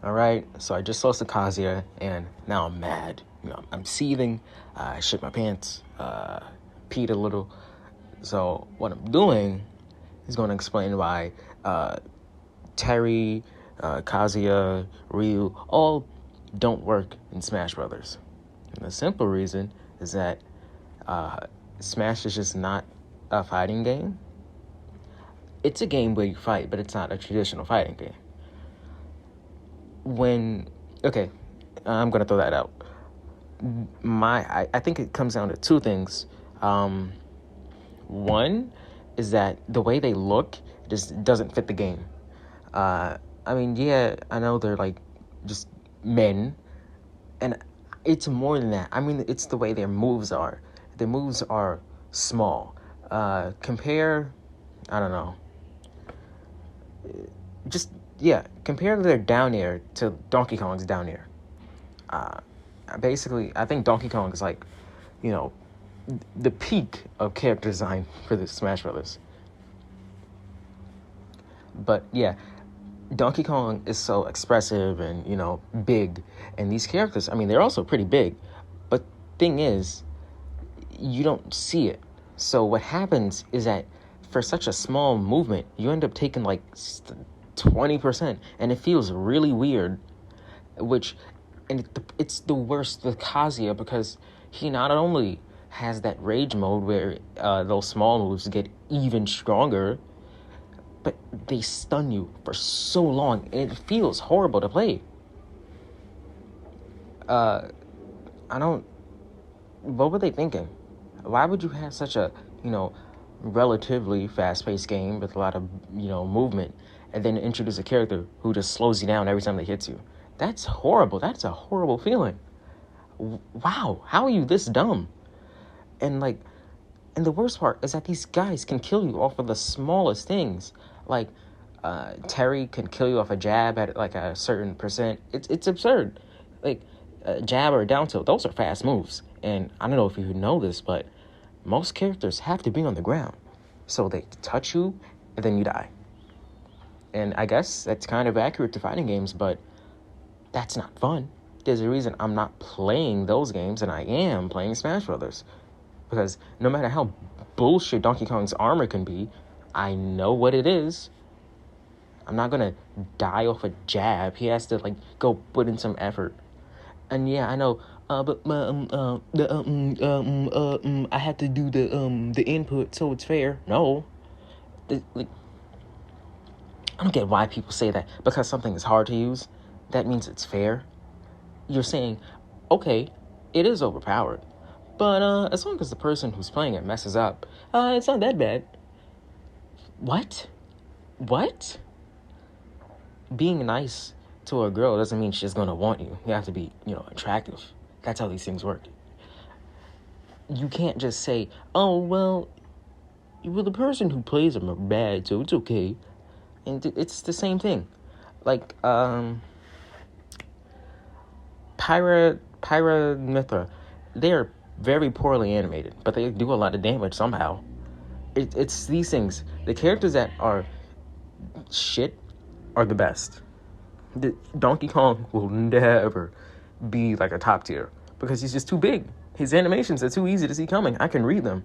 All right, so I just lost to Kazuya, and now I'm mad. I'm seething. I shit my pants, peed a little. So what I'm doing is going to explain why Terry, Kazuya, Ryu all don't work in Smash Brothers. And the simple reason is that Smash is just not a fighting game. It's a game where you fight, but it's not a traditional fighting game. I'm gonna throw that out. I think it comes down to two things. One is that the way they look just doesn't fit the game. I know they're like just men, and it's more than that. I mean, it's the way their moves are. Their moves are small. Compare their down air to Donkey Kong's down air. Basically, I think Donkey Kong is like, the peak of character design for the Smash Brothers. But yeah, Donkey Kong is so expressive and, big. And these characters, I mean, they're also pretty big. But thing is, you don't see it. So what happens is that for such a small movement, you end up taking like 20%, and it feels really weird. It's the worst with Kazuya, because he not only has that rage mode where those small moves get even stronger, but they stun you for so long, and it feels horrible to play. What were they thinking? Why would you have such a, relatively fast-paced game with a lot of, movement, and then introduce a character who just slows you down every time they hit you? That's horrible. That's a horrible feeling. Wow, how are you this dumb? And the worst part is that these guys can kill you off of the smallest things. Like, Terry can kill you off a jab at like a certain percent. It's absurd. Like, a jab or a down tilt, those are fast moves. And I don't know if you know this, but most characters have to be on the ground. So they touch you, and then you die. And I guess that's kind of accurate to fighting games, but that's not fun. There's a reason I'm not playing those games, and I am playing Smash Brothers. Because no matter how bullshit Donkey Kong's armor can be, I know what it is. I'm not gonna die off a jab. He has to go put in some effort. And yeah, I know. I had to do the input so it's fair. No, I don't get why people say that because something is hard to use. That means it's fair. You're saying, okay, it is overpowered, but as long as the person who's playing it messes up, it's not that bad. What? Being nice to a girl doesn't mean she's gonna want you. You have to be, attractive. That's how these things work. You can't just say, oh, well, the person who plays them are bad, so it's okay. And it's the same thing. Like, Pyramithra, they're very poorly animated, but they do a lot of damage somehow. It's these things. The characters that are shit are the best. Donkey Kong will never be like a top tier because he's just too big. His animations are too easy to see coming. I can read them,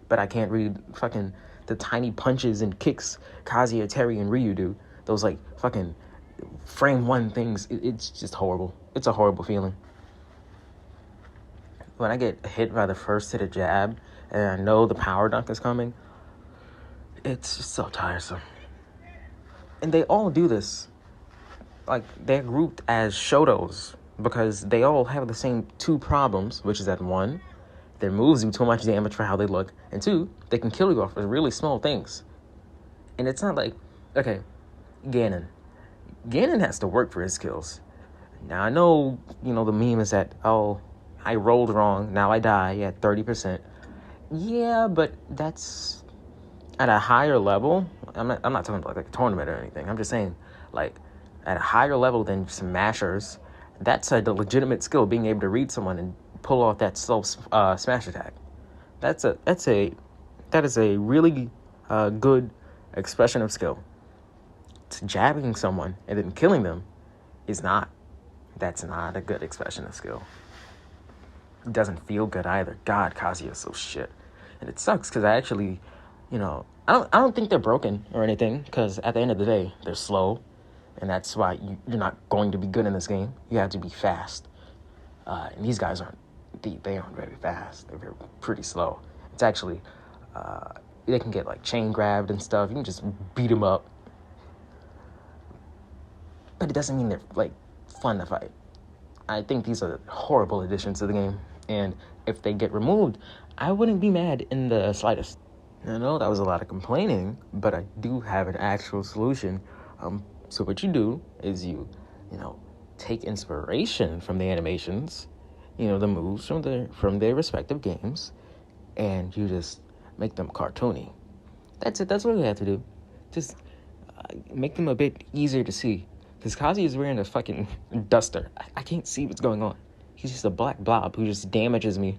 but I can't read fucking the tiny punches and kicks Kazuya, Terry, and Ryu do. Those fucking frame one things. It's just horrible. It's a horrible feeling. When I get hit by the first hit of jab and I know the power dunk is coming, it's just so tiresome. And they all do this. They're grouped as shotos because they all have the same two problems, which is that one, their moves do too much damage for how they look, and two, they can kill you off with really small things. And it's not okay, Ganon has to work for his skills. Now I know, the meme is that, oh, I rolled wrong, now I die at 30%. Yeah, but that's at a higher level. I'm not talking about a tournament or anything. I'm just saying, at a higher level than smashers, that's a legitimate skill, being able to read someone and pull off that slow smash attack. That is a really good expression of skill. Jabbing someone and then killing them is not. That's not a good expression of skill. It doesn't feel good either. God, Kazuya's so shit. And it sucks because I actually, I don't think they're broken or anything, because at the end of the day, they're slow. And that's why you're not going to be good in this game. You have to be fast. And these guys aren't very fast. They're pretty slow. It's actually, they can get like chain grabbed and stuff. You can just beat them up. But it doesn't mean they're like fun to fight. I think these are horrible additions to the game. And if they get removed, I wouldn't be mad in the slightest. I know that was a lot of complaining, but I do have an actual solution. So what you do is you take inspiration from the animations, the moves from their respective games, and you just make them cartoony. That's it. That's what you have to do. Just make them a bit easier to see. Because Kazuya is wearing a fucking duster. I can't see what's going on. He's just a black blob who just damages me